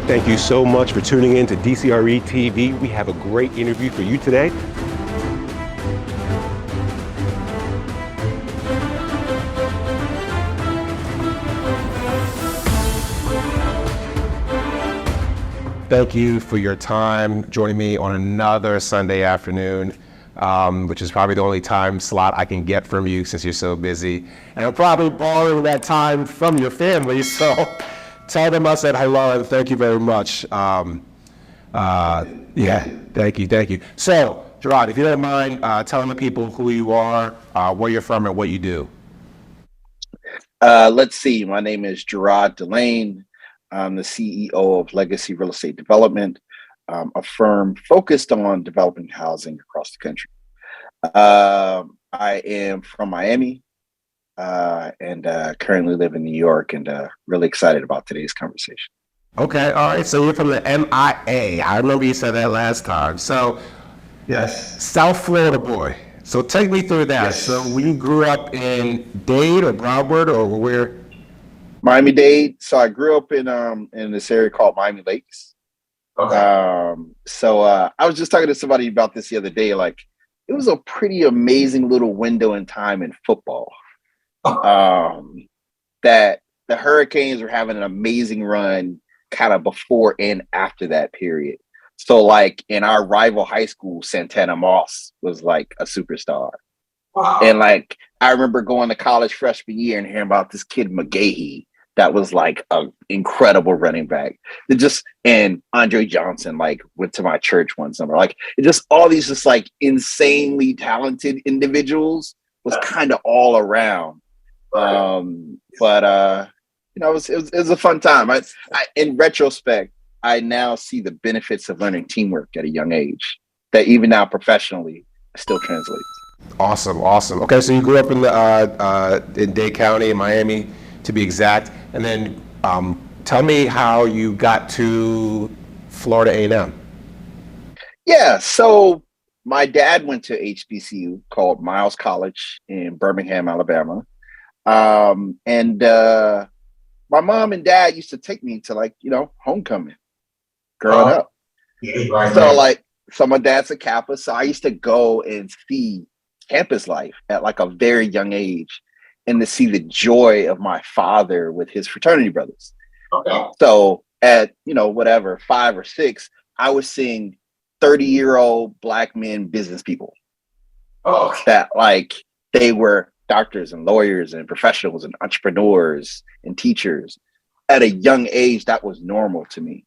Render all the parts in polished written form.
Thank you so much for tuning in to DCRE TV. We have a great interview for you today. Thank you for your time joining me on another Sunday afternoon, which is probably the only time slot I can get from you since you're so busy. And I'm probably borrowing that time from your family, so tell them I said hello and thank you very much. Yeah, thank you. So, Jerrod, if you don't mind telling the people who you are, where you're from, and what you do. Let's see. My name is Jerrod Delaine. I'm the CEO of Legacy Real Estate Development, a firm focused on developing housing across the country. I am from Miami and currently live in New York, and really excited about today's conversation. Okay, all right. So you're from the MIA. I remember you said that last time. So, Yes. South Florida boy. So take me through that. Yes. So we grew up in Dade or Broward or where? Miami-Dade. So I grew up in this area called Miami Lakes. Okay. I was just talking to somebody about this the other day. Like, it was a pretty amazing little window in time in football. That the Hurricanes were having an amazing run kind of before and after that period. So like in our rival high school, Santana Moss was like a superstar. Wow. And like, I remember going to college freshman year and hearing about this kid McGahee that was like an incredible running back. And Andre Johnson like went to my church one summer. Like it just all these just like insanely talented individuals was kind of all around. It was a fun time. I in retrospect, I now see the benefits of learning teamwork at a young age that even now professionally still translates. Awesome. Okay, so you grew up in Dade County in Miami, to be exact, and then tell me how you got to Florida A&M. Yeah, so my dad went to HBCU called Miles College in Birmingham, Alabama, and my mom and dad used to take me to homecoming growing up. So my dad's a Kappa, so I used to go and see campus life at like a very young age and to see the joy of my father with his fraternity brothers. Okay. So at, 5 or 6, I was seeing 30-year-old Black men business people. Oh. That like they were doctors and lawyers and professionals and entrepreneurs and teachers. At a young age, that was normal to me.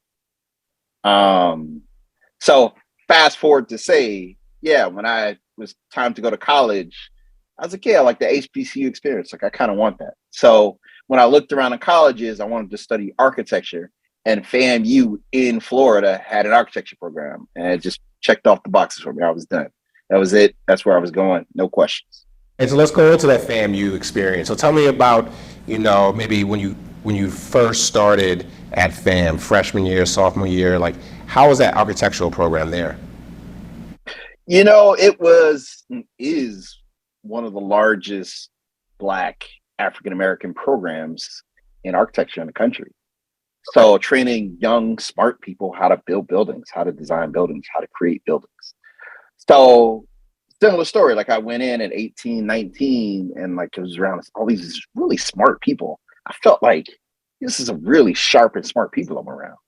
So fast forward to say, when I was time to go to college, I was like, I like the HBCU experience. Like, I kind of want that. So when I looked around in colleges, I wanted to study architecture, and FAMU in Florida had an architecture program, and it just checked off the boxes for me. I was done. That was it. That's where I was going. No questions. And so let's go into that FAMU experience. So tell me about, maybe when you first started at FAM, freshman year, sophomore year, like how was that architectural program there? It is one of the largest Black African-American programs in architecture in the country. So training young, smart people how to build buildings, how to design buildings, how to create buildings. So similar story, like I went in at 18, 19, and like it was around all these really smart people. I felt like this is a really sharp and smart people I'm around.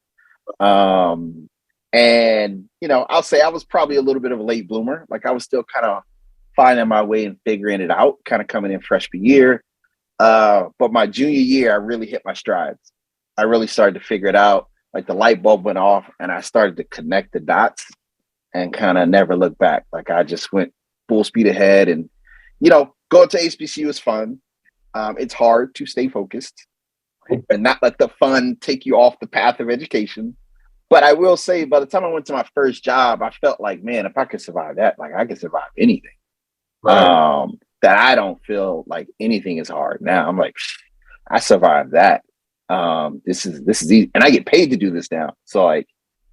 And, I'll say I was probably a little bit of a late bloomer. Like I was still kind of finding my way and figuring it out, kind of coming in freshman year. But my junior year, I really hit my strides. I really started to figure it out. Like the light bulb went off and I started to connect the dots and kind of never look back. Like I just went full speed ahead, and, going to HBCU is fun. It's hard to stay focused and not let the fun take you off the path of education. But I will say, by the time I went to my first job, I felt like, man, if I could survive that, like I could survive anything. Right. That I don't feel like anything is hard. Now I'm like, I survived that. This is easy, and I get paid to do this now. So like,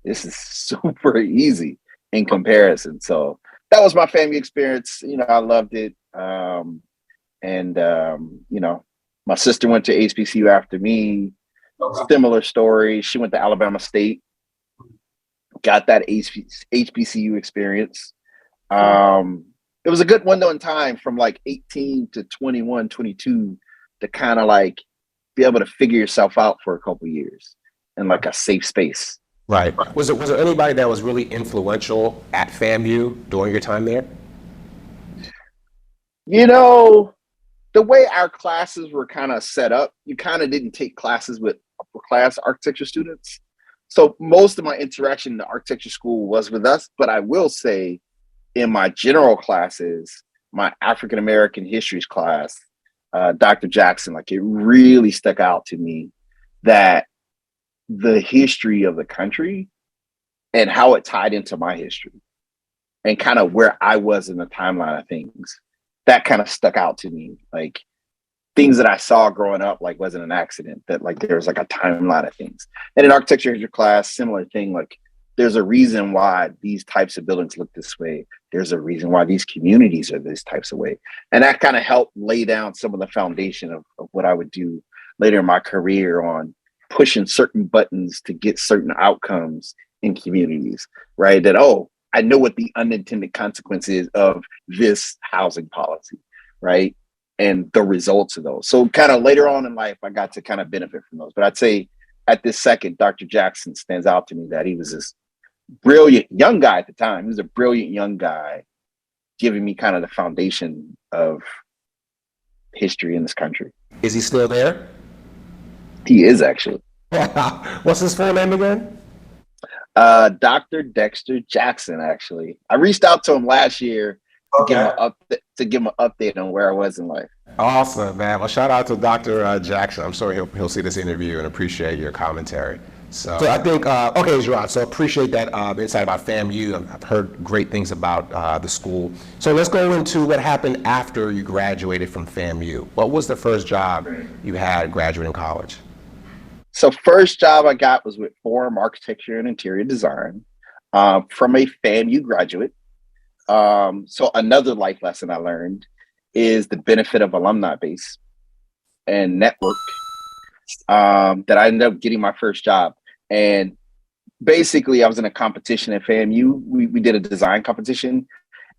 this is super easy in comparison. So that was my family experience. I loved it. My sister went to HBCU after me. Similar story. She went to Alabama State, got that HBCU experience. It was a good window in time from like 18 to 21, 22 to kind of like be able to figure yourself out for a couple of years in like a safe space. Right. Was there anybody that was really influential at FAMU during your time there? You know, the way our classes were kind of set up, you kind of didn't take classes with upper class architecture students. So most of my interaction in the architecture school was with us. But I will say, in my general classes, my African American histories class, Dr. Jackson, like it really stuck out to me that the history of the country and how it tied into my history and kind of where I was in the timeline of things, that kind of stuck out to me. Like things that I saw growing up, like wasn't an accident, that like there was like a timeline of things. And in architecture history class, similar thing, like there's a reason why these types of buildings look this way. There's a reason why these communities are these types of way. And that kind of helped lay down some of the foundation of what I would do later in my career on pushing certain buttons to get certain outcomes in communities, right? That, oh, I know what the unintended consequences of this housing policy, right? And the results of those. So kind of later on in life, I got to kind of benefit from those. But I'd say at this second, Dr. Jackson stands out to me that he was this brilliant young guy at the time. He was a brilliant young guy giving me kind of the foundation of history in this country. Is he still there? He is actually. What's his full name again? Dr. Dexter Jackson, actually. I reached out to him last year to give him an update on where I was in life. Awesome, man. Well, shout out to Dr. Jackson. I'm sure he'll see this interview and appreciate your commentary. So I think, okay, Jerrod, so appreciate that insight about FAMU. I've heard great things about the school. So let's go into what happened after you graduated from FAMU. What was the first job you had graduating college? So first job I got was with Forum Architecture and Interior Design from a FAMU graduate. So another life lesson I learned is the benefit of alumni base and network that I ended up getting my first job. And basically I was in a competition at FAMU. We did a design competition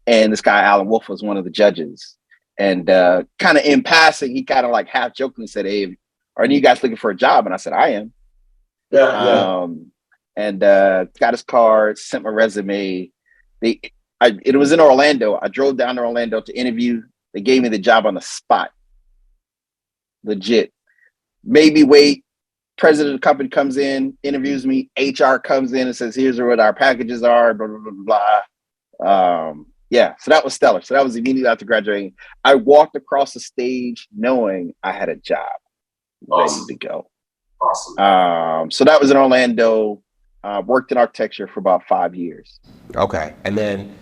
and this guy, Alan Wolf, was one of the judges. And kind of in passing, he kind of like half jokingly said, "Hey, are any of you guys looking for a job?" And I said, "I am." And got his card, sent my resume. It was in Orlando. I drove down to Orlando to interview. They gave me the job on the spot. Legit. Made me wait. President of the company comes in, interviews me. HR comes in and says, "Here's what our packages are, blah, blah, blah, blah." Yeah, so that was stellar. So that was immediately after graduating. I walked across the stage knowing I had a job ready to go. Awesome. So that was in Orlando. Worked in architecture for about 5 years. Okay, and then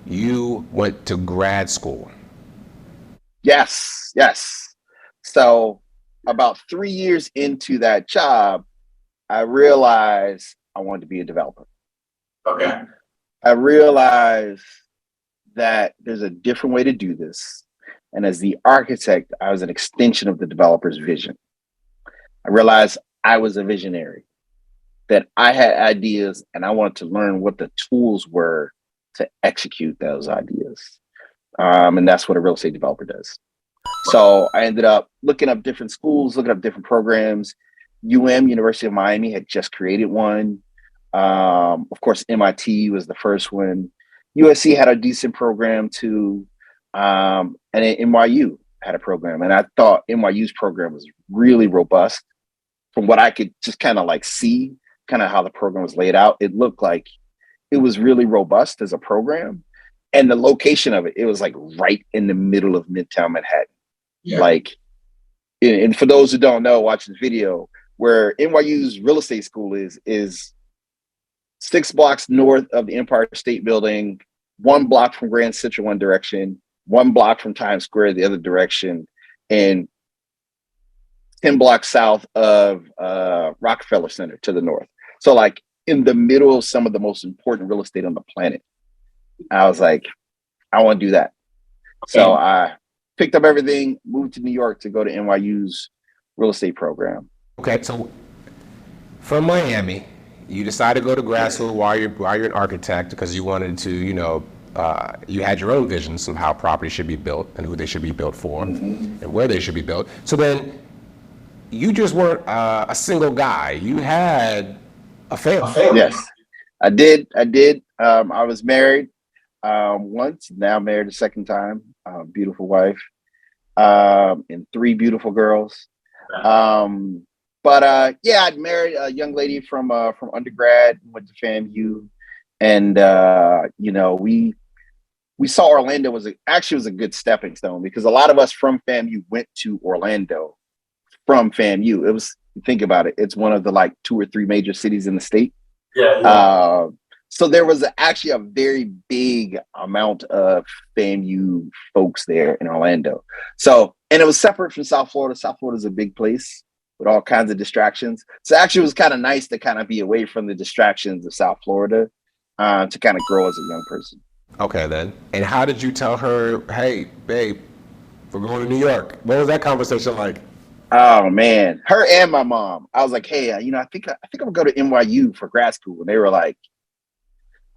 you went to grad school. Yes. So about 3 years into that job, I realized I wanted to be a developer. Okay. I realized that there's a different way to do this. And as the architect, I was an extension of the developer's vision. I realized I was a visionary, that I had ideas and I wanted to learn what the tools were to execute those ideas. And that's what a real estate developer does. So I ended up looking up different schools, looking up different programs. University of Miami, had just created one. Of course, MIT was the first one. USC had a decent program too. And then NYU had a program. And I thought NYU's program was really robust. From what I could just kind of like see, kind of how the program was laid out, it looked like it was really robust as a program. And the location of it was like right in the middle of Midtown Manhattan. Yeah. Like, and for those who don't know, watch this video, where NYU's real estate school is 6 blocks north of the Empire State Building, 1 block from Grand Central one direction, 1 block from Times Square the other direction, and 10 blocks south of Rockefeller Center to the north. So like in the middle of some of the most important real estate on the planet. I was like, I want to do that. So I picked up everything, moved to New York to go to NYU's real estate program. Okay, so from Miami, you decided to go to grad school while you're an architect because you wanted to, you had your own visions of how property should be built and who they should be built for and where they should be built. So then you just weren't a single guy. You had a family. Yes, I did. I was married once, now married a second time. Beautiful wife, and three beautiful girls. Um, but yeah, I'd married a young lady from undergrad, went to FAMU, and we saw Orlando was a good stepping stone because a lot of us from FAMU went to Orlando from FAMU. It was, think about it, it's one of the like 2 or 3 major cities in the state. Uh, so there was actually a very big amount of FAMU folks there in Orlando. So, and it was separate from South Florida. South Florida is a big place with all kinds of distractions. So actually it was kind of nice to kind of be away from the distractions of South Florida to kind of grow as a young person. Okay, then. And how did you tell her, hey, babe, we're going to New York? What was that conversation like? Oh man, her and my mom. I was like, hey, I think I'm gonna go to NYU for grad school. And they were like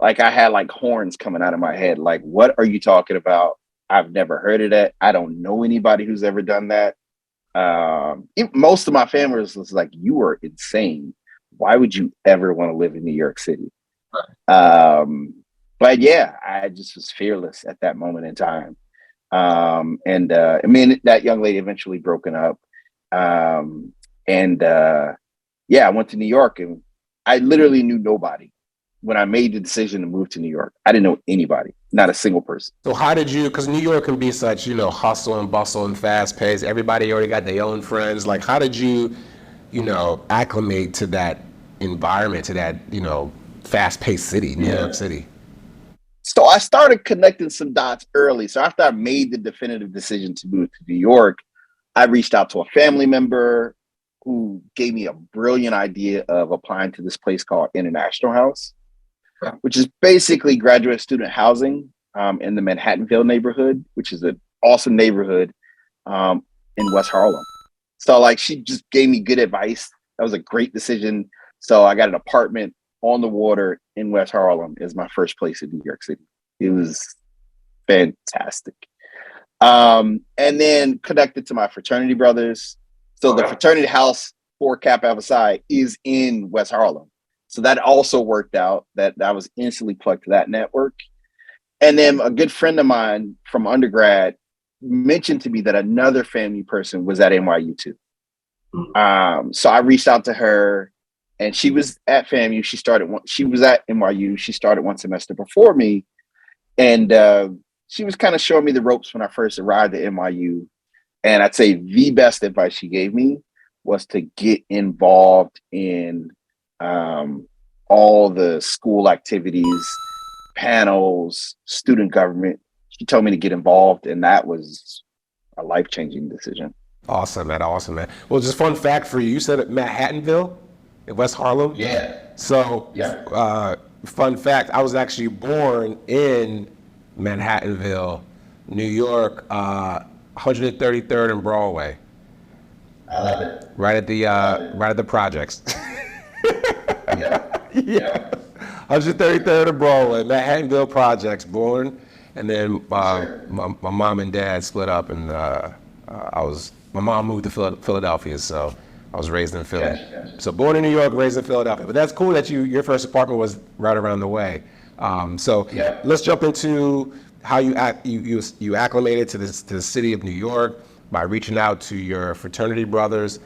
I had like horns coming out of my head. Like, what are you talking about? I've never heard of that. I don't know anybody who's ever done that. Most of my family was like, you are insane. Why would you ever want to live in New York City? But yeah, I just was fearless at that moment in time. And I mean, that young lady eventually broken up. And yeah, I went to New York and I literally knew nobody when I made the decision to move to New York. I didn't know anybody, not a single person. So how did you, because New York can be such, hustle and bustle and fast paced. Everybody already got their own friends. Like, how did you, acclimate to that environment, to that, fast paced city, New York City? So I started connecting some dots early. So after I made the definitive decision to move to New York, I reached out to a family member who gave me a brilliant idea of applying to this place called International House, which is basically graduate student housing in the Manhattanville neighborhood, which is an awesome neighborhood in West Harlem. So like she just gave me good advice. That was a great decision. So I got an apartment on the water in West Harlem as my first place in New York City. It was fantastic. And then connected to my fraternity brothers. So the fraternity house for Kappa Alpha Psi is in West Harlem. So that also worked out that I was instantly plugged to that network. And then a good friend of mine from undergrad mentioned to me that another family person was at NYU too. So I reached out to her and she was at FAMU. She was at NYU. She started one semester before me. And she was kind of showing me the ropes when I first arrived at NYU. And I'd say the best advice she gave me was to get involved in all the school activities, panels, student government. She told me to get involved, and that was a life-changing decision. Awesome, man. Awesome, man. Well, just fun fact for you. You said at Manhattanville in West Harlem? Yeah. So, Yeah. fun fact, I was actually born in Manhattanville, New York, 133rd and Broadway. I love it. Right at the projects. Yeah. Yeah. 133rd and Broadway, Manhattanville projects, born. And then my mom and dad split up and my mom moved to Philadelphia, so I was raised in Philly. Gotcha. So born in New York, raised in Philadelphia. But that's cool that your first apartment was right around the way. So let's jump into how you acclimated to the city of New York by reaching out to your fraternity brothers,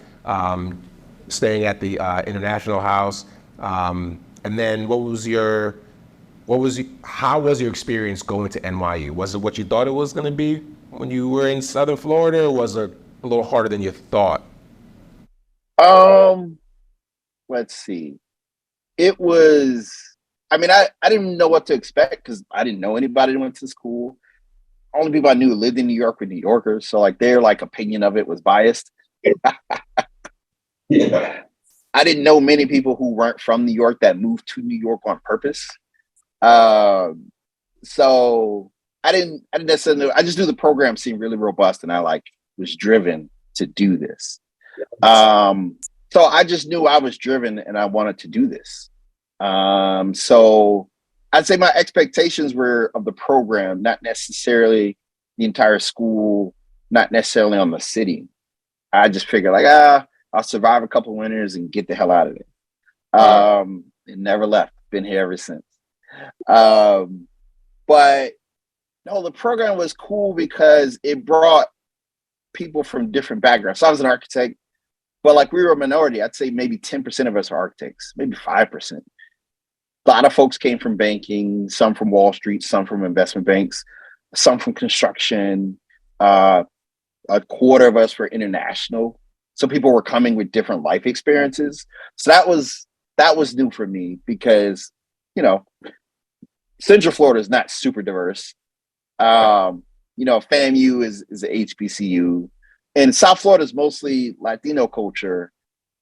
staying at the International House, and then how was your experience going to NYU? Was it what you thought it was going to be when you were in Southern Florida, or was it a little harder than you thought? Let's see. It was, I mean, I didn't know what to expect because I didn't know anybody that went to school. Only people I knew who lived in New York were New Yorkers. So like their like opinion of it was biased. Yeah. I didn't know many people who weren't from New York that moved to New York on purpose. So I didn't necessarily know. I just knew the program seemed really robust and I like was driven to do this. So I just knew I was driven and I wanted to do this. So I'd say my expectations were of the program, not necessarily the entire school, not necessarily on the city. I just figured like, I'll survive a couple winters and get the hell out of it. And never left. Been here ever since. But no, the program was cool because it brought people from different backgrounds. So I was an architect, but like we were a minority. I'd say maybe 10% of us are architects, maybe 5%. A lot of folks came from banking, some from Wall Street, some from investment banks, some from construction. A quarter of us were international. So people were coming with different life experiences. So that was new for me because, you know, Central Florida is not super diverse. You know, FAMU is a HBCU, and South Florida is mostly Latino culture.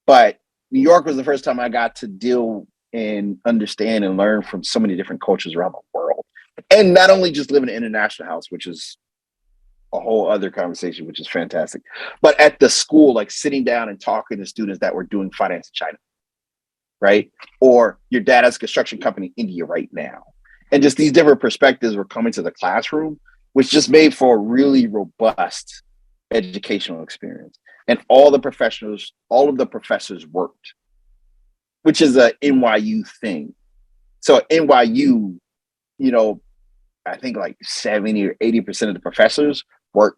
But New York was the first time I got to deal and understand and learn from so many different cultures around the world, and not only just live in an international house, which is a whole other conversation, which is fantastic. But at the school, like sitting down and talking to students that were doing finance in China, right? Or your dad has a construction company in India right now. And just these different perspectives were coming to the classroom, which just made for a really robust educational experience. And all of the professors worked, which is a NYU thing. So at NYU, you know, I think like 70 or 80% of the professors work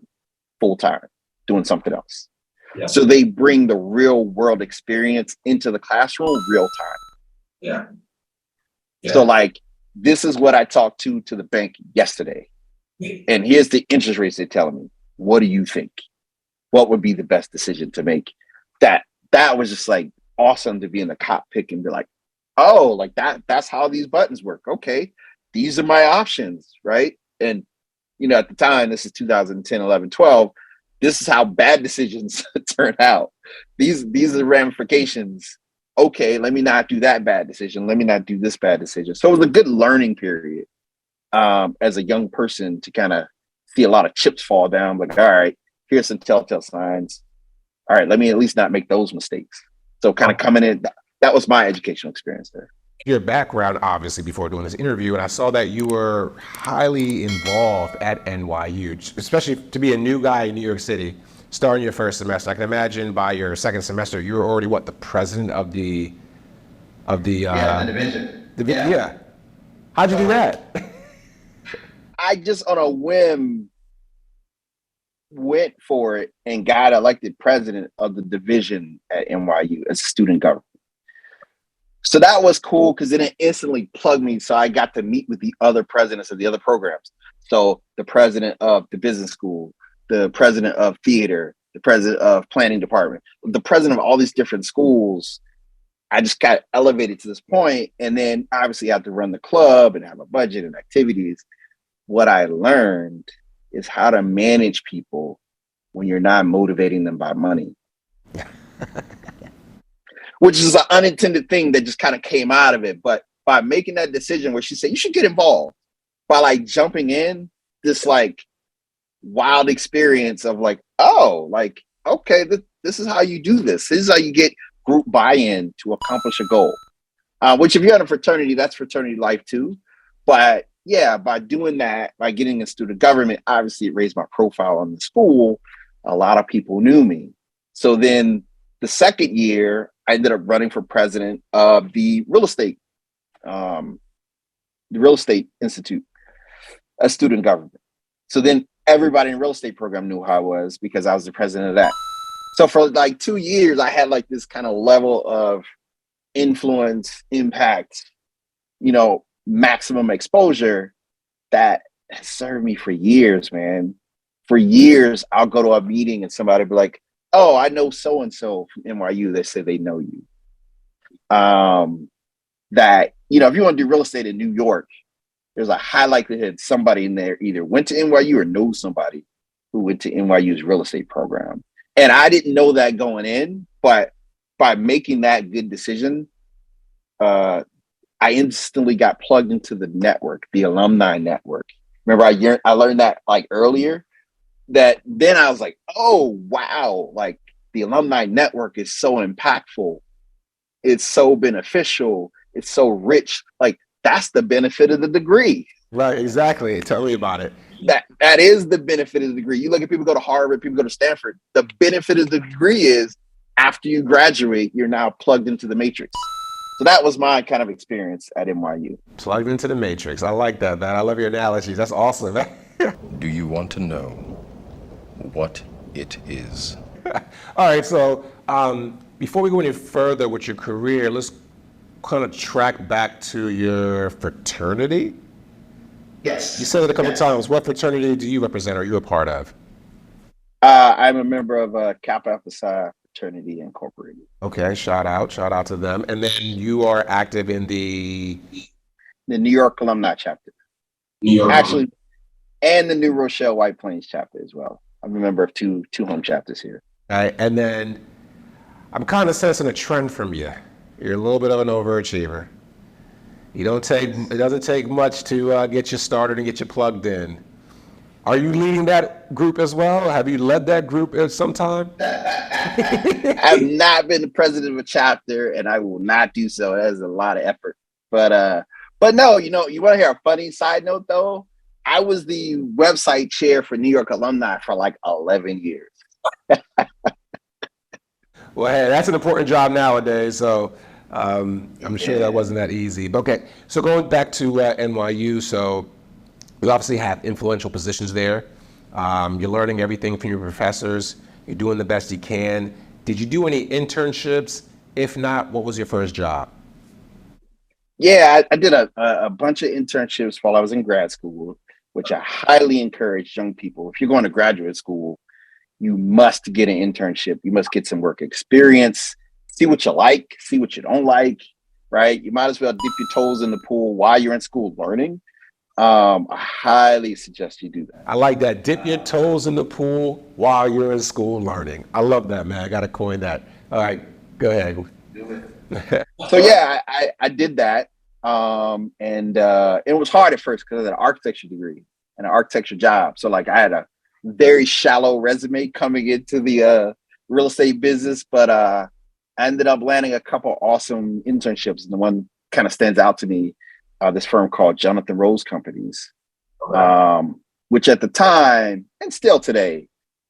full time doing something else. Yeah. So they bring the real world experience into the classroom real time. Yeah. So like, this is what I talked to the bank yesterday. And here's the interest rates they're telling me. What do you think? What would be the best decision to make? That was just like awesome to be in the cockpit and be like, oh, like that's how these buttons work. Okay. These are my options, right? And, you know, at the time, this is 2010, 11, 12, this is how bad decisions turn out. These are the ramifications. Okay, let me not do that bad decision. Let me not do this bad decision. So it was a good learning period as a young person to kind of see a lot of chips fall down. Like, all right, here's some telltale signs. All right, let me at least not make those mistakes. So kind of coming in, that was my educational experience there. Your background, obviously, before doing this interview, and I saw that you were highly involved at NYU, especially to be a new guy in New York City, starting your first semester. I can imagine by your second semester, you were already the president of the division. Yeah. How'd you do that? I just on a whim went for it and got elected president of the division at NYU as student government. So that was cool because then it instantly plugged me. So I got to meet with the other presidents of the other programs. So the president of the business school, the president of theater, the president of planning department, the president of all these different schools. I just got elevated to this point, and then obviously I have to run the club and have a budget and activities. What I learned is how to manage people when you're not motivating them by money. Which is an unintended thing that just kind of came out of it. But by making that decision where she said, you should get involved, by like jumping in, this like wild experience of like, oh, like, okay, this is how you do this. This is how you get group buy-in to accomplish a goal. Which if you're in a fraternity, that's fraternity life too. But yeah, by doing that, by getting a student government, obviously it raised my profile on the school. A lot of people knew me. So then the second year, I ended up running for president of the real estate institute, a student government. So then everybody in the real estate program knew who I was because I was the president of that. So for like 2 years, I had like this kind of level of influence, impact, you know, maximum exposure that has served me for years, man. For years, I'll go to a meeting and somebody will be like, oh, I know so-and-so from NYU. They say they know you. That, you know, if you want to do real estate in New York, there's a high likelihood somebody in there either went to NYU or knows somebody who went to NYU's real estate program. And I didn't know that going in, but by making that good decision, I instantly got plugged into the network, the alumni network. Remember, I learned that like earlier, that then I was like, oh, wow, like the alumni network is so impactful. It's so beneficial. It's so rich. Like, that's the benefit of the degree. Right, exactly. Tell me about it. That is the benefit of the degree. You look at people go to Harvard, people go to Stanford. The benefit of the degree is after you graduate, you're now plugged into the matrix. So that was my kind of experience at NYU. Plugged into the matrix. I like that, man. I love your analogies. That's awesome. Do you want to know what it is? All right, so before we go any further with your career, let's kind of track back to your fraternity. Yes. You said it a couple of times. What fraternity do you represent or are you a part of? I'm a member of Kappa Alpha Psi Fraternity Incorporated. Okay, shout out to them. And then you are active in the New York Alumni Chapter. Actually, and the New Rochelle White Plains Chapter as well. I'm a member of two home chapters here. All right, and then I'm kind of sensing a trend from you. You're a little bit of an overachiever. It doesn't take much to get you started and get you plugged in. Are you leading that group as well? Have you led that group at some time? I've not been the president of a chapter, and I will not do so. That is a lot of effort. But no, you want to hear a funny side note though? I was the website chair for New York Alumni for like 11 years. Well, hey, that's an important job nowadays, so I'm sure that wasn't that easy. But okay, so going back to NYU, so you obviously have influential positions there. You're learning everything from your professors. You're doing the best you can. Did you do any internships? If not, what was your first job? Yeah, I did a bunch of internships while I was in grad school, which I highly encourage young people. If you're going to graduate school, you must get an internship. You must get some work experience, see what you like, see what you don't like, right? You might as well dip your toes in the pool while you're in school learning. I highly suggest you do that. I like that. Dip your toes in the pool while you're in school learning. I love that, man. I got to coin that. All right, go ahead. So yeah, I did that. And it was hard at first because I had an architecture degree and an architecture job. So like I had a very shallow resume coming into the real estate business, but I ended up landing a couple awesome internships. And the one kind of stands out to me, this firm called Jonathan Rose Companies, which at the time and still today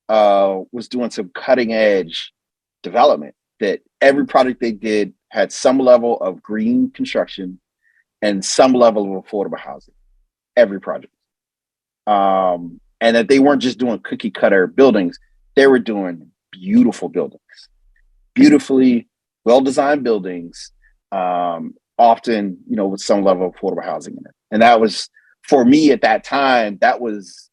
was doing some cutting edge development. That every project they did had some level of green construction and some level of affordable housing. Every project. And that they weren't just doing cookie cutter buildings, they were doing beautiful buildings, beautifully well-designed buildings, often, with some level of affordable housing in it. And that was, for me at that time, that was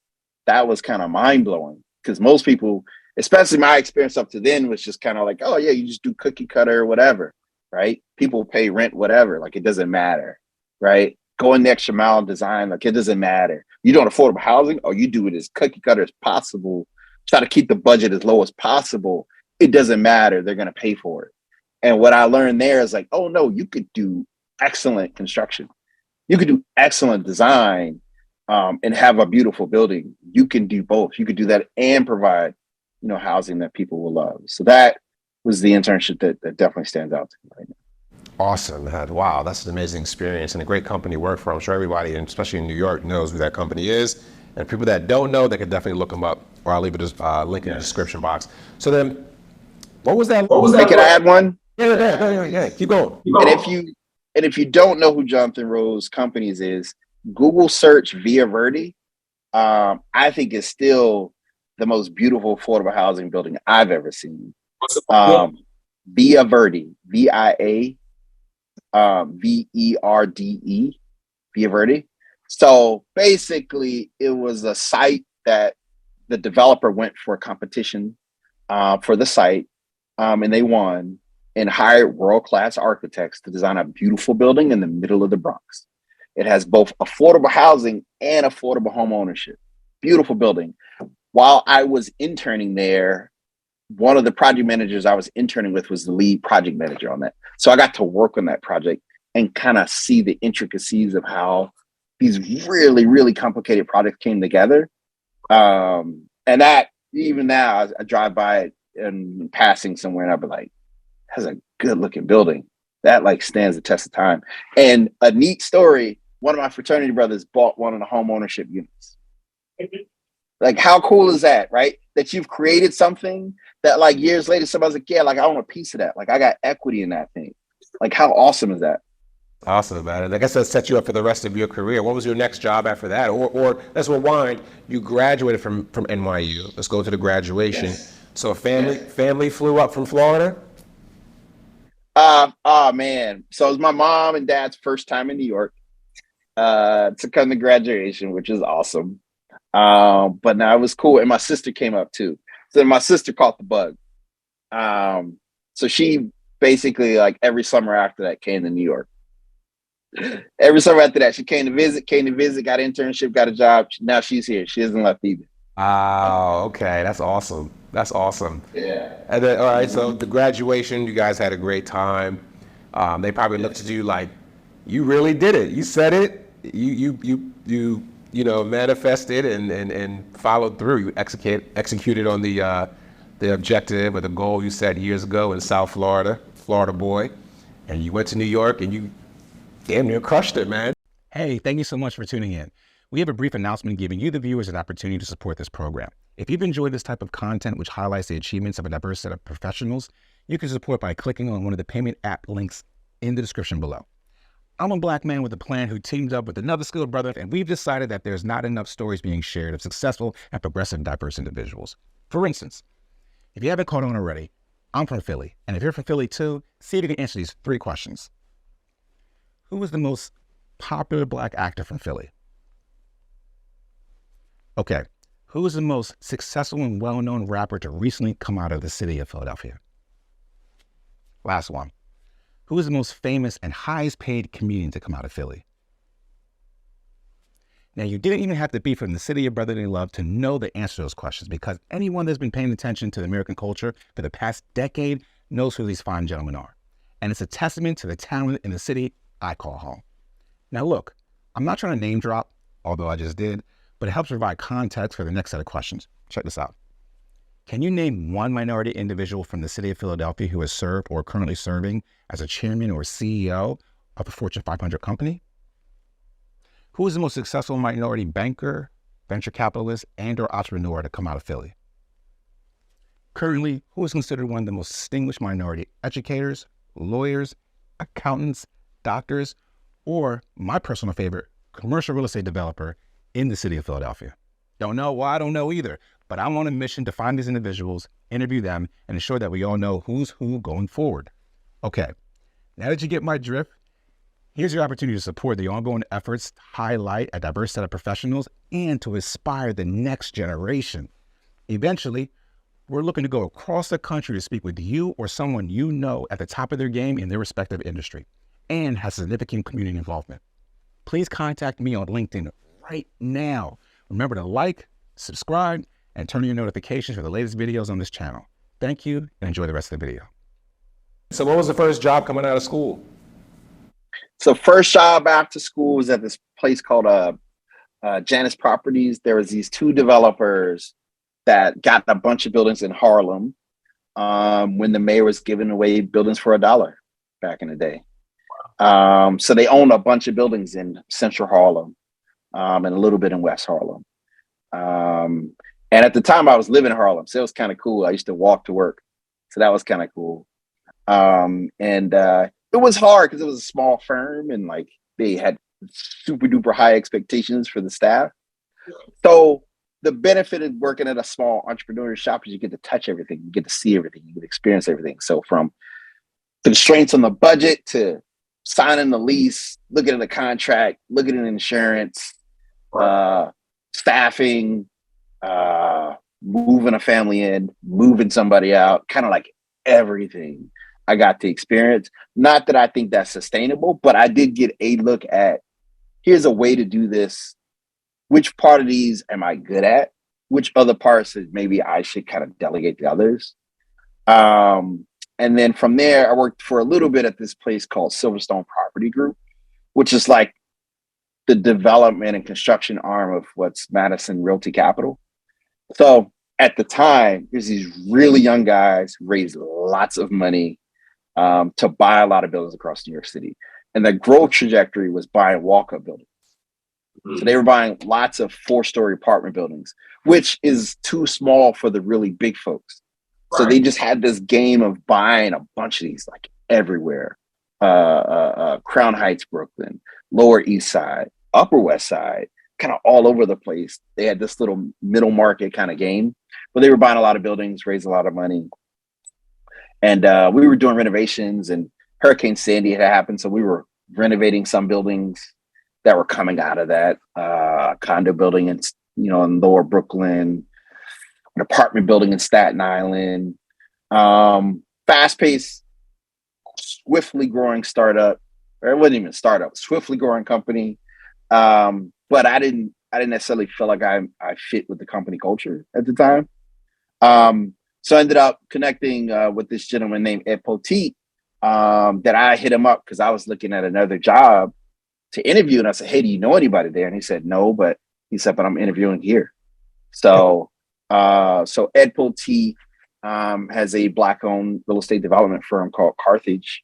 kind of mind-blowing because most people, especially my experience up to then, was just kind of like, oh yeah, you just do cookie cutter or whatever, right? People pay rent, whatever, like it doesn't matter, right? Going the extra mile in design, like it doesn't matter. You don't affordable housing, or you do it as cookie cutter as possible. Try to keep the budget as low as possible. It doesn't matter. They're going to pay for it. And what I learned there is like, oh no, you could do excellent construction. You could do excellent design and have a beautiful building. You can do both. You could do that and provide, housing that people will love. So that was the internship that definitely stands out to me right now. Awesome, man. Wow, that's an amazing experience and a great company to work for. I'm sure everybody, and especially in New York, knows who that company is. And people that don't know, they can definitely look them up, or I'll leave it as link in the description box. So then, what was that? Hey, can I add one? Yeah. Keep going. And if you don't know who Jonathan Rose Companies is, Google search Via Verde. I think is still the most beautiful affordable housing building I've ever seen. Via Verde, VIA. VERDE, Via Verde. So basically, it was a site that the developer went for a competition for the site, and they won and hired world-class architects to design a beautiful building in the middle of the Bronx. It has both affordable housing and affordable home ownership. Beautiful building. While I was interning there, one of the project managers I was interning with was the lead project manager on that. So I got to work on that project and kind of see the intricacies of how these really, really complicated projects came together. And that, even now, I drive by it in passing somewhere, and I'd be like, "That's a good looking building. That like stands the test of time." And a neat story: one of my fraternity brothers bought one of the home ownership units. Like, how cool is that, right? That you've created something that, like, years later, somebody's like, "Yeah, like I want a piece of that. Like, I got equity in that thing." Like, how awesome is that? Awesome, man. I guess that set you up for the rest of your career. What was your next job after that? Or let's rewind. You graduated from NYU. Let's go to the graduation. Yes. So a family flew up from Florida? Oh man. So it was my mom and dad's first time in New York to come to graduation, which is awesome. But now it was cool. And my sister came up too. So my sister caught the bug. So she basically, like, every summer after that came to New York. Every summer after that, she came to visit, got an internship, got a job. Now she's here. She hasn't left either. Oh, okay. That's awesome. That's awesome. Yeah. And then, all right, so the graduation, you guys had a great time. They probably looked at you like, you really did it. You said it. You know, manifested and followed through. You executed on the objective or the goal you set years ago in South Florida, Florida boy. And you went to New York and you damn near crushed it, man. Hey, thank you so much for tuning in. We have a brief announcement giving you, the viewers, an opportunity to support this program. If you've enjoyed this type of content, which highlights the achievements of a diverse set of professionals, you can support by clicking on one of the payment app links in the description below. I'm a Black man with a plan who teamed up with another skilled brother, and we've decided that there's not enough stories being shared of successful and progressive diverse individuals. For instance, if you haven't caught on already, I'm from Philly, and if you're from Philly too, see if you can answer these 3 questions. Who was the most popular Black actor from Philly? Okay, who is the most successful and well-known rapper to recently come out of the city of Philadelphia? Last one. Who is the most famous and highest paid comedian to come out of Philly? Now, you didn't even have to be from the city of brotherly love to know the answer to those questions, because anyone that's been paying attention to the American culture for the past decade knows who these fine gentlemen are. And it's a testament to the talent in the city I call home. Now look, I'm not trying to name drop, although I just did, but it helps provide context for the next set of questions. Check this out. Can you name one minority individual from the city of Philadelphia who has served or currently serving as a chairman or CEO of a Fortune 500 company? Who is the most successful minority banker, venture capitalist, and or entrepreneur to come out of Philly? Currently, who is considered one of the most distinguished minority educators, lawyers, accountants, doctors, or my personal favorite, commercial real estate developer in the city of Philadelphia? Don't know why, I don't know either, but I'm on a mission to find these individuals, interview them, and ensure that we all know who's who going forward. Okay, now that you get my drift, here's your opportunity to support the ongoing efforts to highlight a diverse set of professionals and to inspire the next generation. Eventually, we're looking to go across the country to speak with you or someone you know at the top of their game in their respective industry and has significant community involvement. Please contact me on LinkedIn right now. Remember to like, subscribe, and turn on your notifications for the latest videos on this channel. Thank you, and enjoy the rest of the video. So what was the first job coming out of school? So first job after school was at this place called Janus Properties. There was these 2 developers that got a bunch of buildings in Harlem when the mayor was giving away buildings for $1 back in the day. So they owned a bunch of buildings in Central Harlem and a little bit in West Harlem. And at the time I was living in Harlem, so it was kind of cool. I used to walk to work, so that was kind of cool. It was hard because it was a small firm and like they had super duper high expectations for the staff. So the benefit of working at a small entrepreneurial shop is you get to touch everything, you get to see everything, you get to experience everything. So from constraints on the budget to signing the lease, looking at the contract, looking at insurance, staffing, moving a family in, moving somebody out, kind of like everything I got to experience. Not that I think that's sustainable, but I did get a look at, here's a way to do this. Which part of these am I good at? Which other parts that maybe I should kind of delegate to others? And then from there, I worked for a little bit at this place called Silverstone Property Group, which is like the development and construction arm of what's Madison Realty Capital. So at the time, there's these really young guys who raised lots of money to buy a lot of buildings across New York City. And the growth trajectory was buying walk-up buildings. So they were buying lots of 4-story apartment buildings, which is too small for the really big folks. So they just had this game of buying a bunch of these like everywhere. Crown Heights, Brooklyn, Lower East Side, Upper West Side, kind of all over the place. They had this little middle market kind of game, but they were buying a lot of buildings, raised a lot of money. And we were doing renovations, and Hurricane Sandy had happened. So we were renovating some buildings that were coming out of that condo building in Lower Brooklyn, an apartment building in Staten Island, fast-paced, swiftly growing startup, or it wasn't even startup, swiftly growing company. But I didn't necessarily feel like I fit with the company culture at the time. So I ended up connecting with this gentleman named Ed Poteet, that I hit him up because I was looking at another job to interview. And I said, hey, do you know anybody there? And he said, no, but I'm interviewing here. So Ed Poteet has a Black-owned real estate development firm called Carthage,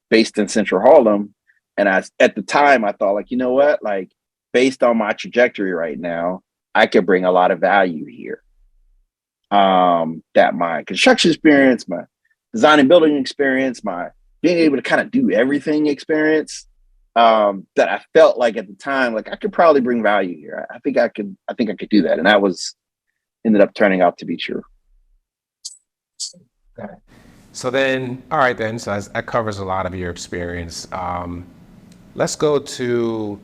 based in Central Harlem. And at the time, I thought, like, you know what? Like, based on my trajectory right now, I could bring a lot of value here. That my construction experience, my design and building experience, my being able to kind of do everything experience, that I felt like at the time, like I could probably bring value here. I think I could do that. And that ended up turning out to be true. Okay. So then, all right then, so that covers a lot of your experience. Let's go to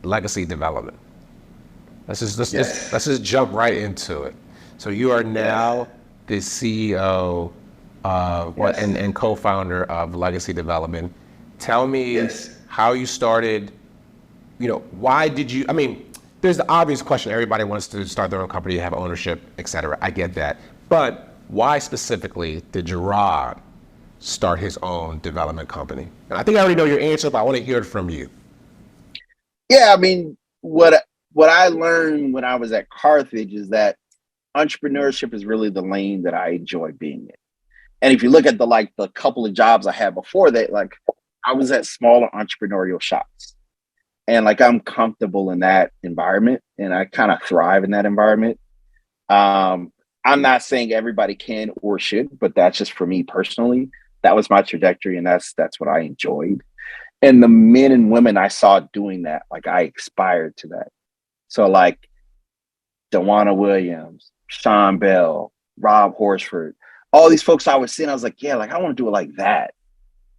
legacy development. Let's just jump right into it. So you are now the CEO and co-founder of Legacy Development. Tell me how you started. Why did you? I mean, there's the obvious question. Everybody wants to start their own company, have ownership, et cetera. I get that. But why specifically did Jerrod start his own development company? And I think I already know your answer, but I want to hear it from you. Yeah, I mean, what I learned when I was at Carthage is that entrepreneurship is really the lane that I enjoy being in. And if you look at the couple of jobs I had before that, like I was at smaller entrepreneurial shops, and like I'm comfortable in that environment, and I kind of thrive in that environment. I'm not saying everybody can or should, but that's just for me personally. That was my trajectory, and that's what I enjoyed. And the men and women I saw doing that, like I aspired to that. So like Dewana Williams, Sean Bell, Rob Horsford, all these folks I was seeing, I was like, yeah, like I want to do it like that.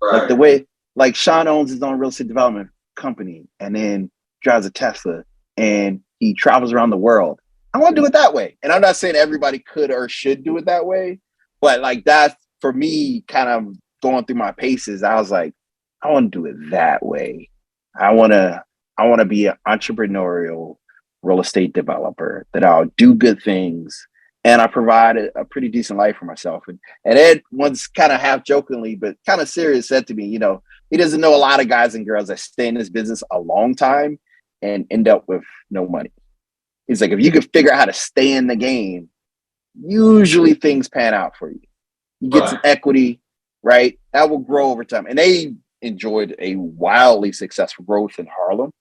Right. Like the way, like Sean owns his own real estate development company and then drives a Tesla and he travels around the world. I want to do it that way. And I'm not saying everybody could or should do it that way, but like that's for me kind of going through my paces. I was like, I want to do it that way. I want to be an entrepreneurial real estate developer that I'll do good things and I provide a pretty decent life for myself. And Ed once kind of half jokingly, but kind of serious said to me, he doesn't know a lot of guys and girls that stay in this business a long time and end up with no money. He's like, if you could figure out how to stay in the game, usually things pan out for you. You get some equity, right? That will grow over time. And they enjoyed a wildly successful growth in Harlem.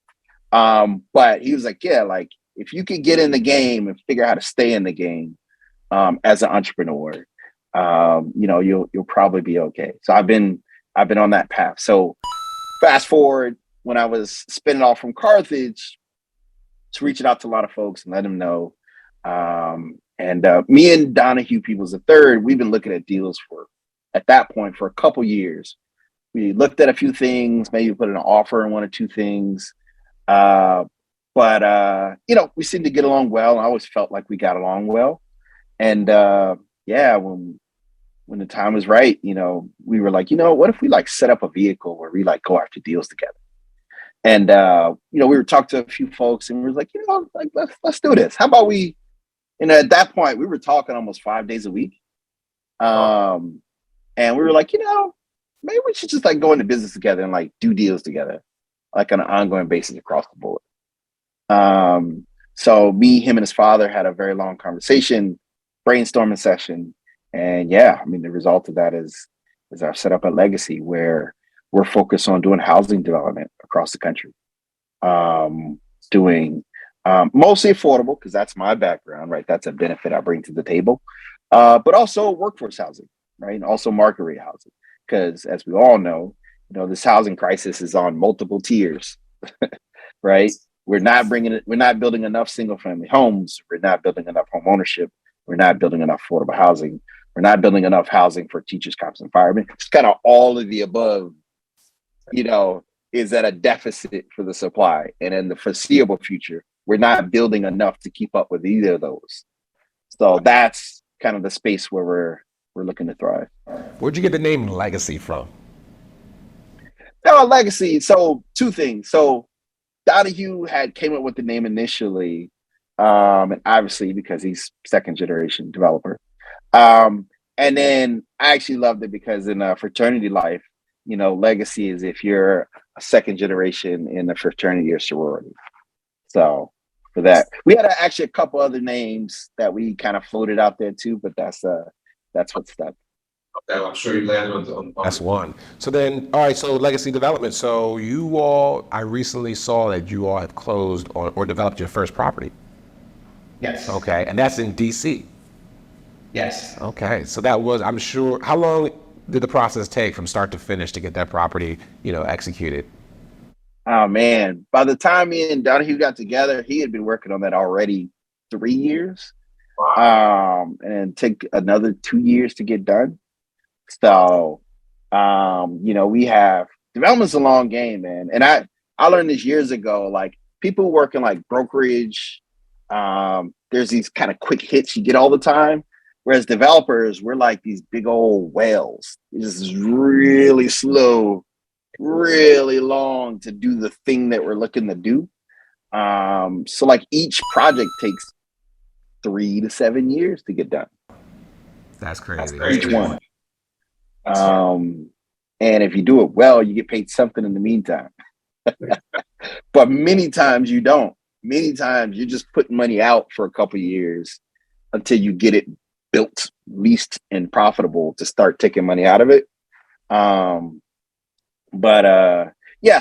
But he was like, yeah, like if you could get in the game and figure out how to stay in the game as an entrepreneur, you'll probably be okay. So I've been on that path. So fast forward when I was spinning off from Carthage, to reaching out to a lot of folks and let them know. Me and Donahue Peoples III, we've been looking at deals at that point for a couple years. We looked at a few things, maybe put an offer on one or two things. But we seemed to get along well. I always felt like we got along well. And when the time was right, we were like, what if we like set up a vehicle where we like go after deals together? And we were talking to a few folks and we were like, let's do this. How about we, at that point we were talking almost 5 days a week. And we were like, maybe we should just like go into business together and like do deals together, like on an ongoing basis across the board. So me, him, and his father had a very long conversation, brainstorming session, and yeah, I mean the result of that is I've set up a legacy where we're focused on doing housing development across the country, doing mostly affordable because that's my background, right? That's a benefit I bring to the table, but also workforce housing, right? And also market rate housing, because as we all know, this housing crisis is on multiple tiers, right? We're not building enough single family homes. We're not building enough home ownership. We're not building enough affordable housing. We're not building enough housing for teachers, cops, and firemen. It's kind of all of the above, is at a deficit for the supply. And in the foreseeable future, we're not building enough to keep up with either of those. So that's kind of the space where we're looking to thrive. Where'd you get the name Legacy from? Now, legacy. So two things. So Donahue had came up with the name initially, and obviously because he's second generation developer. And then I actually loved it because in fraternity life, legacy is if you're a second generation in a fraternity or sorority. So for that, we had actually a couple other names that we kind of floated out there too, but that's what stuck. Okay, I'm sure you landed on that's one. So then, all right, so legacy development. So I recently saw that you all have closed or developed your first property. Yes. Okay, and that's in DC. Yes. Okay, so that was, I'm sure, how long did the process take from start to finish to get that property, executed? Oh man, by the time me and Donahue got together, he had been working on that already 3 years. And take another 2 years to get done. So, we have development's a long game, man. And I learned this years ago, like people working like brokerage, there's these kind of quick hits you get all the time. Whereas developers, we're like these big old whales. This is really slow, really long to do the thing that we're looking to do. So like each project takes 3 to 7 years to get done. That's crazy. Each one. And if you do it well, you get paid something in the meantime. But many times you don't. Many times you're just putting money out for a couple of years until you get it built, leased, and profitable to start taking money out of it. Yeah,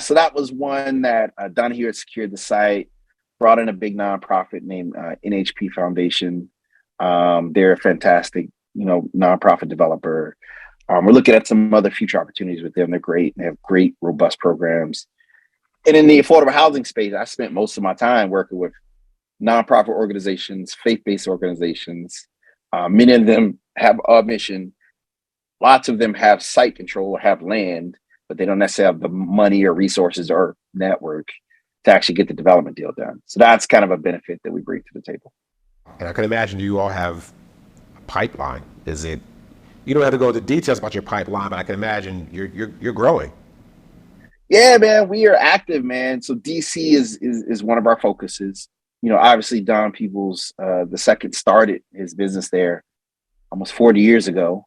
so that was one that Donahue had secured the site, brought in a big nonprofit named NHP Foundation. They're a fantastic, nonprofit developer. We're looking at some other future opportunities with them. They're great. They have great, robust programs. And in the affordable housing space, I spent most of my time working with nonprofit organizations, faith-based organizations. Many of them have a mission. Lots of them have site control or have land, but they don't necessarily have the money or resources or network to actually get the development deal done. So that's kind of a benefit that we bring to the table. And I can imagine you all have a pipeline. You don't have to go into details about your pipeline, but I can imagine you're growing. Yeah, man, we are active, man. So DC is one of our focuses. Obviously Don Peoples, the second started his business there almost 40 years ago.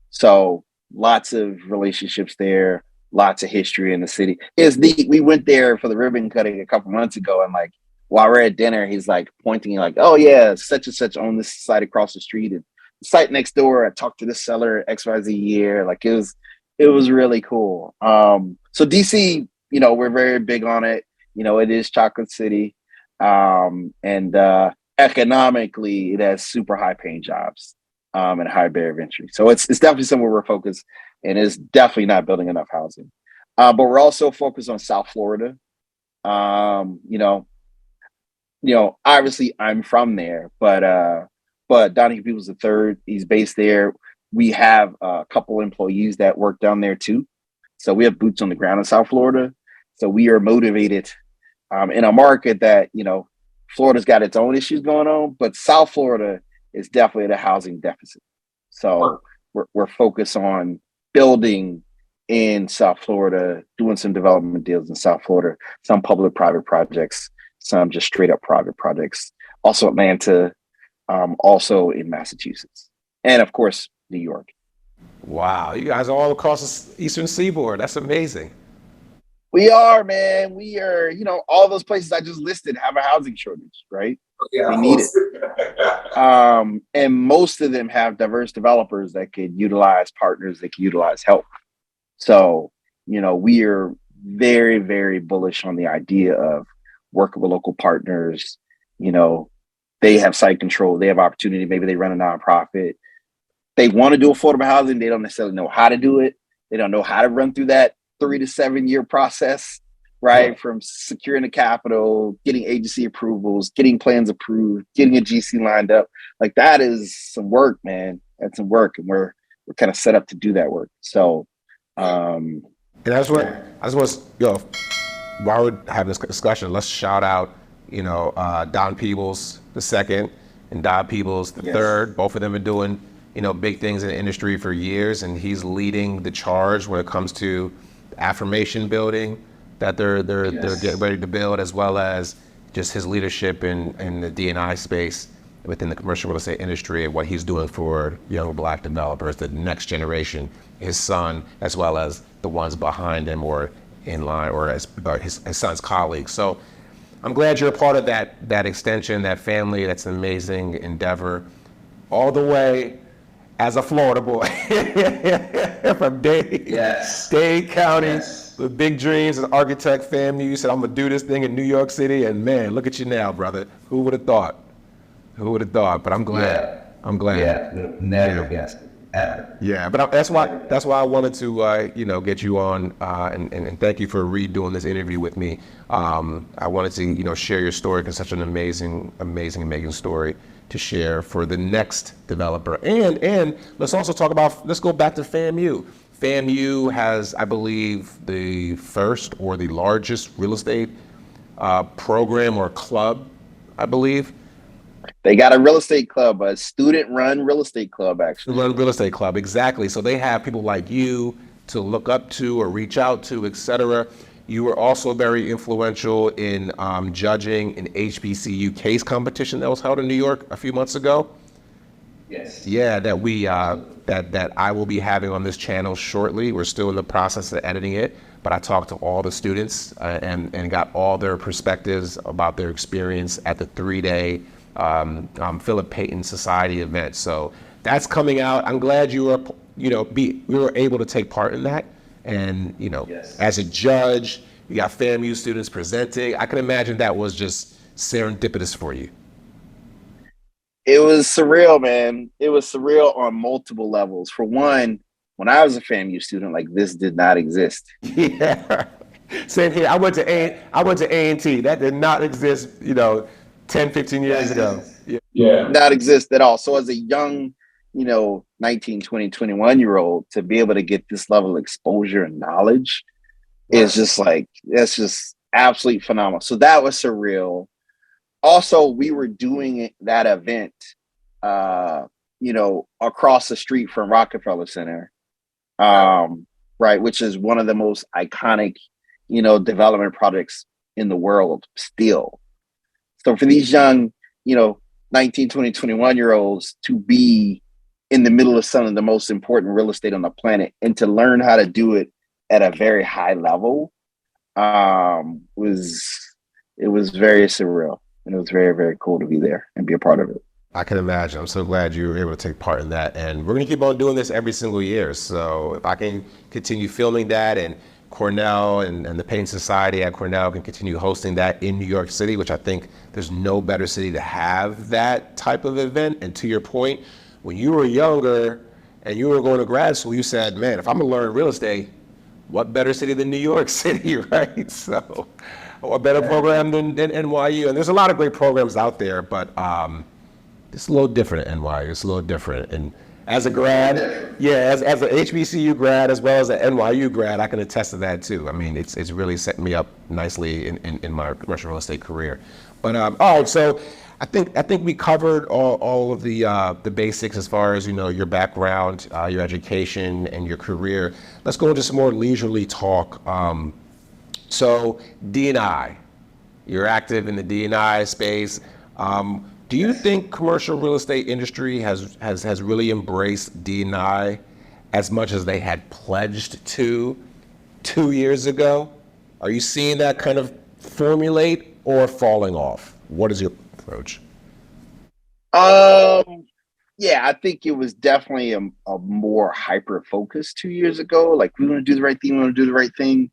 So lots of relationships there, lots of history in the city. It's neat. We went there for the ribbon cutting a couple months ago, and like while we're at dinner, he's like pointing like, "Oh yeah, such and such on this site across the street, and the site next door. I talked to this seller XYZ year." Like it was really cool. So DC, we're very big on it. It is Chocolate City, and economically, it has super high paying jobs. And high barrier of entry. So it's definitely somewhere we're focused, and it's definitely not building enough housing. But we're also focused on South Florida. Obviously I'm from there, but Donahue Peoples III, he's based there. We have a couple employees that work down there too. So we have boots on the ground in South Florida. So we are motivated in a market that, Florida's got its own issues going on, but South Florida is definitely at a housing deficit. So we're focused on building in South Florida, doing some development deals in South Florida, some public-private projects, some just straight-up private projects. Also Atlanta, also in Massachusetts, and of course, New York. Wow, you guys are all across the Eastern Seaboard. That's amazing. We are, man. We are, all those places I just listed have a housing shortage, right? Yeah, They need it. And most of them have diverse developers that could utilize partners, that could utilize help. So, we are very, very bullish on the idea of working with local partners. They have site control, they have opportunity. Maybe they run a nonprofit. They want to do affordable housing. They don't necessarily know how to do it. They don't know how to run through that 3 to 7 year process, right? From securing the capital, getting agency approvals, getting plans approved, getting a GC lined up. Like, that is some work, man. That's some work. And we're kind of set up to do that work. So, And I just want, while we have this discussion, let's shout out, Don Peebles the second and Don Peebles the third. Both of them are doing, big things in the industry for years, and he's leading the charge when it comes to affirmation building that they're getting ready to build, as well as just his leadership in the D&I space within the commercial real estate industry and what he's doing for young Black developers, the next generation, his son, as well as the ones behind him or in line, or his son's colleagues. So I'm glad you're a part of that extension, that family. That's an amazing endeavor. All the way as a Florida boy from Dade County, with big dreams as an architect, FAMU. You said, I'm gonna do this thing in New York City, and man, look at you now, brother. Who would have thought? But I'm glad. Yeah. I'm glad. Yeah, never guessed ever. Yeah, but that's why I wanted to get you on and thank you for redoing this interview with me. I wanted to share your story, because it's such an amazing story to share for the next developer. And let's also let's go back to FAMU. FAMU has, I believe, the first or the largest real estate program or club, I believe. They got a real estate club, a student-run real estate club, actually. Run real estate club, exactly. So they have people like you to look up to or reach out to, etc. You were also very influential in judging an HBCU case competition that was held in New York a few months ago. Yes. Yeah, that we that I will be having on this channel shortly. We're still in the process of editing it, but I talked to all the students and got all their perspectives about their experience at the 3-day Philip Payton Society event. So that's coming out. I'm glad you were, we were able to take part in that. And, as a judge, you got FAMU students presenting. I can imagine that was just serendipitous for you. It was surreal, man. It was surreal on multiple levels. For one, when I was a FAMU student, like, this did not exist. Yeah. Same here. I went to A&T. That did not exist, 10, 15 years ago. Yeah. Not exist at all. So as a young, 19, 20, 21-year-old, to be able to get this level of exposure and knowledge is just that's just absolutely phenomenal. So that was surreal. Also, we were doing that event, across the street from Rockefeller Center, right, which is one of the most iconic, development projects in the world still. So for these young, 19, 20, 21-year-olds to be in the middle of some of the most important real estate on the planet and to learn how to do it at a very high level was very surreal. And it was very, very cool to be there and be a part of it. I can imagine. I'm so glad you were able to take part in that. And we're going to keep on doing this every single year. So if I can continue filming that, and Cornell and the Payton Society at Cornell can continue hosting that in New York City, which I think there's no better city to have that type of event. And to your point, when you were younger and you were going to grad school, you said, man, if I'm going to learn real estate, what better city than New York City, right? So what better program than NYU? And there's a lot of great programs out there, but it's a little different at NYU. It's a little different. And as a grad, as an HBCU grad as well as an NYU grad, I can attest to that too. I mean, it's really set me up nicely in my commercial real estate career. But so I think we covered all of the basics as far as your background, your education, and your career. Let's go into some more leisurely talk. So D&I, you're active in the D&I space. Do you think commercial real estate industry has really embraced D&I as much as they had pledged to 2 years ago? Are you seeing that kind of formulate or falling off? What is your approach? Yeah, I think it was definitely a more hyper focus 2 years ago. Like, we want to do the right thing, we want to do the right thing.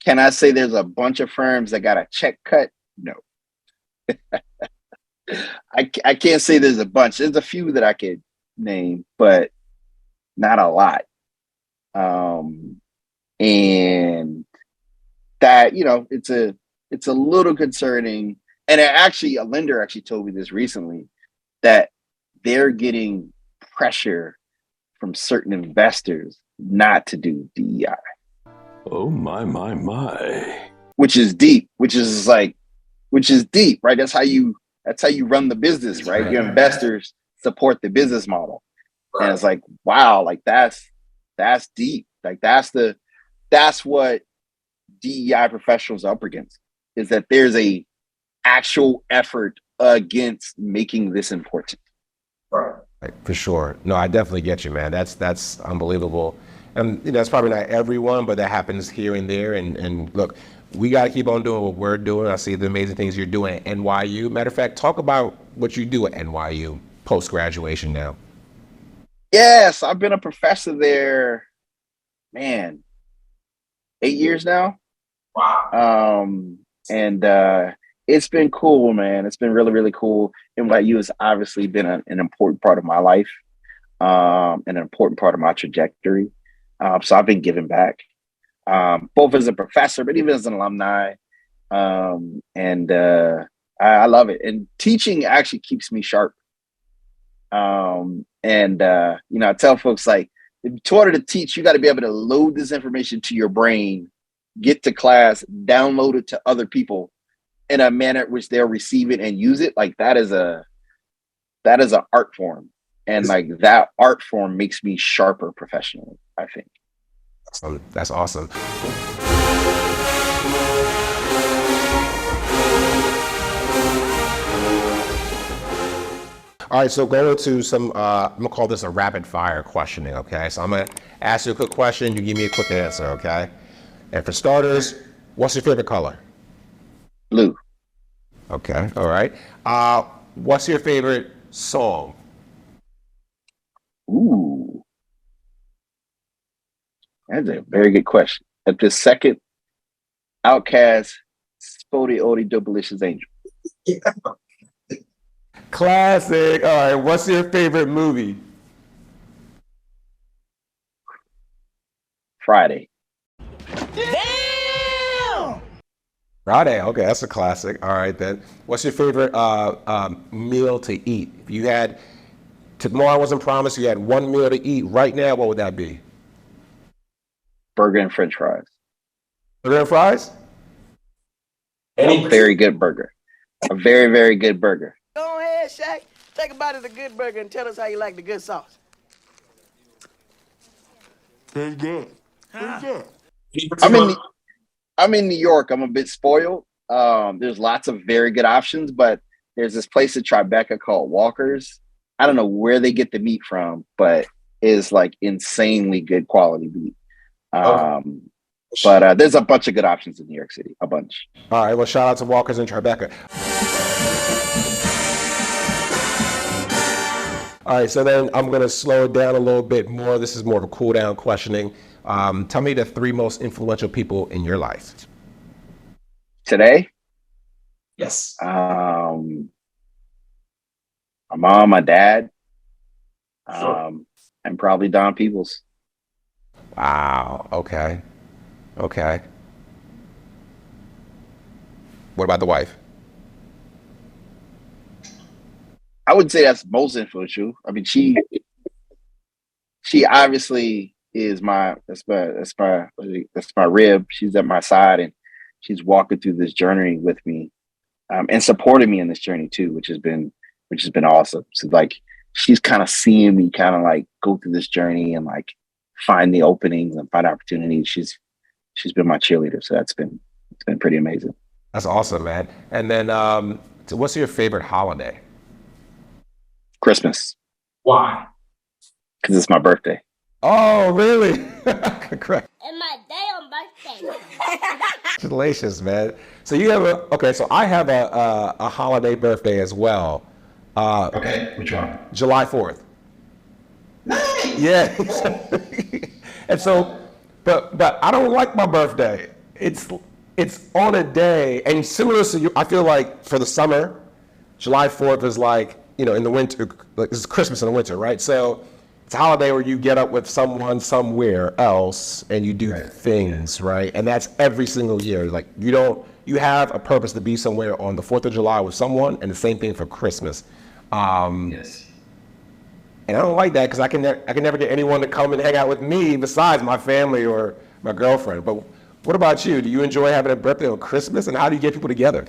Can I say there's a bunch of firms that got a check cut? No. I can't say there's a bunch. There's a few that I could name, but not a lot. And that, it's a little concerning. And a lender actually told me this recently, that they're getting pressure from certain investors not to do DEI. Oh, my. Which is deep, right? That's how you run the business, right? Your investors support the business model. Right. And it's like, wow, like that's deep. Like that's what DEI professionals are up against, is that there's a actual effort against making this important. Right. For sure. No, I definitely get you, man. That's unbelievable. And that's probably not everyone, but that happens here and there. And look, we got to keep on doing what we're doing. I see the amazing things you're doing at NYU. Matter of fact, talk about what you do at NYU post-graduation now. Yes, I've been a professor there, man, 8 years now. Wow. And it's been cool, man. It's been really, really cool. NYU has obviously been an important part of my life, and an important part of my trajectory. So I've been giving back, both as a professor, but even as an alumni. I love it. And teaching actually keeps me sharp. I tell folks, like, in order to teach, you got to be able to load this information to your brain, get to class, download it to other people in a manner which they'll receive it and use it. Like, that is an art form. And like, that art form makes me sharper professionally, I think. That's awesome. All right, so going to some, I'm gonna call this a rapid fire questioning, okay? So I'm gonna ask you a quick question, you give me a quick answer, okay? And for starters, what's your favorite color? Blue. Okay, all right. What's your favorite song? Ooh. That's a very good question. At this second, Outkast, Spody Odie Dobalicious Angel. Yeah. Classic. All right, what's your favorite movie? Friday. Damn! Friday, okay, that's a classic. All right, then. What's your favorite meal to eat? If you had, tomorrow wasn't promised, you had one meal to eat right now, what would that be? Burger and French fries. Burger and fries? A very good burger. A very, very good burger. Go ahead, Schack. Take a bite of the good burger and tell us how you like the good sauce. Pretty good. I'm in New York. I'm a bit spoiled. There's lots of very good options, but there's this place at Tribeca called Walker's. I don't know where they get the meat from, but it's like insanely good quality meat. But there's a bunch of good options in New York City, a bunch. All right, well, shout out to Walker's and Tribeca. All right, so then I'm going to slow it down a little bit more. This is more of a cool down questioning. Tell me the three most influential people in your life. Today? Yes. My mom, my dad, and probably Don Peoples. Wow. Okay. What about the wife? I would say that's most influential. I mean, she obviously is that's my rib. She's at my side, and she's walking through this journey with me, and supporting me in this journey too, which has been awesome. So like, she's kind of seeing me kind of like go through this journey and like find the openings and find opportunities. She's been my cheerleader, so it's been pretty amazing. That's awesome, man. And then, so what's your favorite holiday? Christmas. Why? Because it's my birthday. Oh, really? Correct. And my day on birthday. Congratulations, man. So you have so I have a holiday birthday as well. Okay, which one? July 4th. Yeah. And so, but I don't like my birthday. It's on a day, and similar to you, I feel like for the summer, July 4th is like, in the winter, like this is Christmas in the winter, right? So it's a holiday where you get up with someone somewhere else and you do things, right? And that's every single year. Like you have a purpose to be somewhere on the 4th of July with someone, and the same thing for Christmas. Yes. And I don't like that because I can never get anyone to come and hang out with me besides my family or my girlfriend. But what about you? Do you enjoy having a birthday on Christmas, and how do you get people together?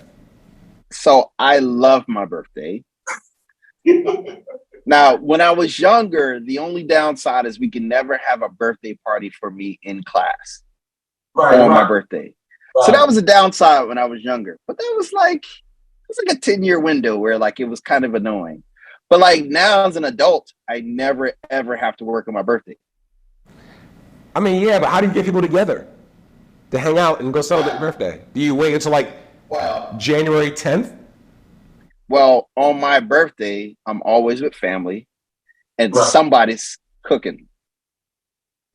So I love my birthday. Now, when I was younger, the only downside is we can never have a birthday party for me in class on my birthday. So that was a downside when I was younger. But that was like a 10-year window where like it was kind of annoying. But like now as an adult, I never ever have to work on my birthday. I mean, yeah, but how do you get people together to hang out and go celebrate your birthday? Do you wait until like January 10th? Well, on my birthday, I'm always with family and somebody's cooking.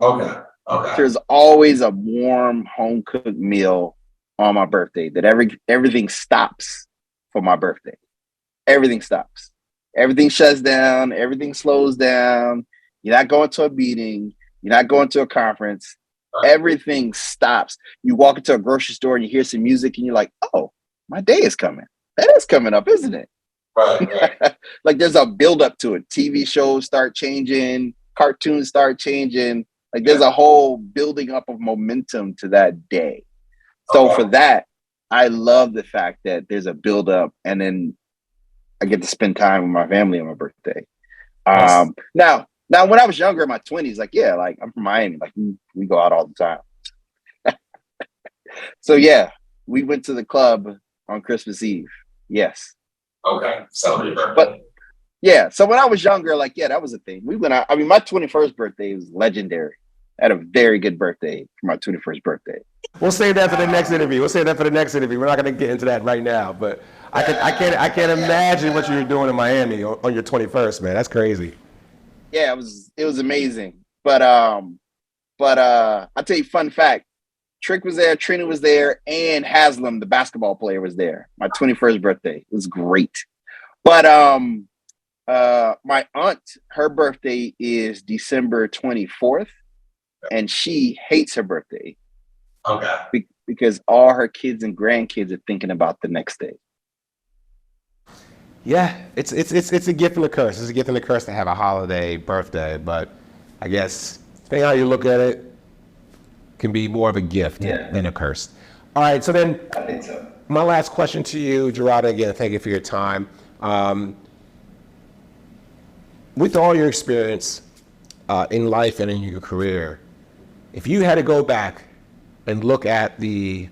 Okay. There's always a warm home cooked meal on my birthday that everything stops for my birthday. Everything stops. Everything shuts down. Everything slows down. You're not going to a meeting. You're not going to a conference. Everything stops. You walk into a grocery store and you hear some music and you're like, oh, my day is coming. That is coming up, isn't it? Right. Like there's a build up to it. TV shows start changing. Cartoons start changing. Like there's a whole building up of momentum to that day. So for that, I love the fact that there's a build up and then I get to spend time with my family on my birthday. Now when I was younger in my 20s, like, yeah, like I'm from Miami, like we go out all the time. So yeah, we went to the club on Christmas Eve. Yes. Okay. Celebrate your birthday. But yeah, so when I was younger, like, yeah, that was a thing. We went out. I mean, my 21st birthday was legendary. I had a very good birthday for my 21st birthday. We'll save that for the next interview. We're not going to get into that right now, but I can't imagine what you were doing in Miami on your 21st, man. That's crazy. Yeah, it was amazing. But I'll tell you a fun fact. Trick was there, Trina was there, and Haslam, the basketball player, was there. My 21st birthday. It was great. But my aunt, her birthday is December 24th, and she hates her birthday. Okay. Because all her kids and grandkids are thinking about the next day. Yeah, it's a gift and a curse. It's a gift and a curse to have a holiday birthday, but I guess depending on how you look at it, can be more of a gift than a curse. All right, so then I think so. My last question to you, Jerrod, again, thank you for your time. With all your experience in life and in your career, if you had to go back and look at you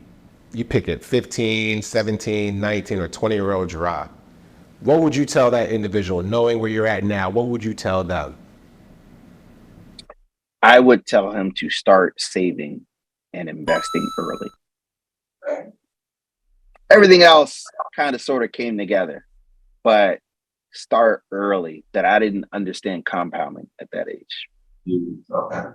pick it, 15, 17, 19, or 20-year-old Jerrod, what would you tell that individual, knowing where you're at now? What would you tell them? I would tell him to start saving and investing early. Everything else kind of sort of came together, but start early. That I didn't understand compounding at that age. Okay.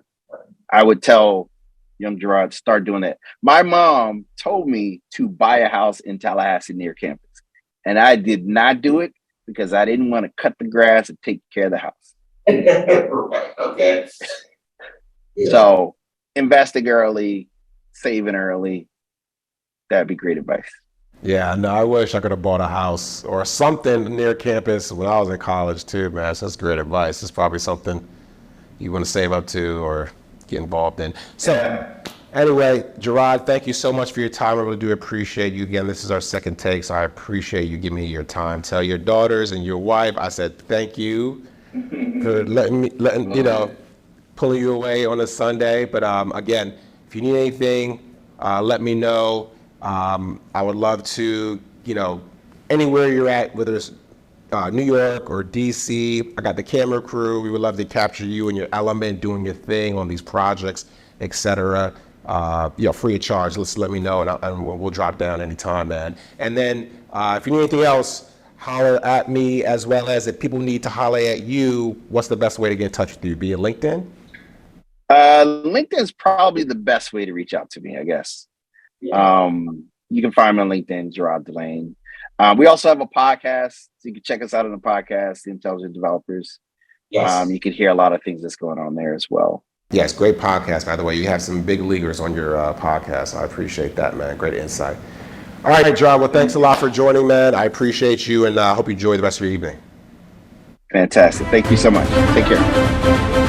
I would tell young Jerrod, start doing that. My mom told me to buy a house in Tallahassee near campus, and I did not do it because I didn't want to cut the grass and take care of the house. Right. Okay. So investing early, saving early, that'd be great advice. Yeah, no, I wish I could have bought a house or something near campus when I was in college too, man. So that's great advice. It's probably something you want to save up to or get involved in. So anyway, Jerrod, thank you so much for your time. I really do appreciate you. Again, this is our second take, so I appreciate you giving me your time. Tell your daughters and your wife I said thank you for letting pulling you away on a Sunday. But again, if you need anything, let me know. I would love to, anywhere you're at, whether it's New York or DC, I got the camera crew. We would love to capture you and your element doing your thing on these projects, etc. free of charge, let me know, and we'll drop down anytime, man. And then if you need anything else, holler at me, as well as if people need to holler at you, what's the best way to get in touch with you? Be it LinkedIn? LinkedIn is probably the best way to reach out to me, I guess. You can find me on LinkedIn, Jerrod Delaine. We also have a podcast. So you can check us out on the podcast, The Intelligent Developers. Yes. You can hear a lot of things that's going on there as well. Yes, great podcast, by the way. You have some big leaguers on your podcast. I appreciate that, man. Great insight. All right, John. Well, thanks a lot for joining, man. I appreciate you, and I hope you enjoy the rest of your evening. Fantastic. Thank you so much. Take care.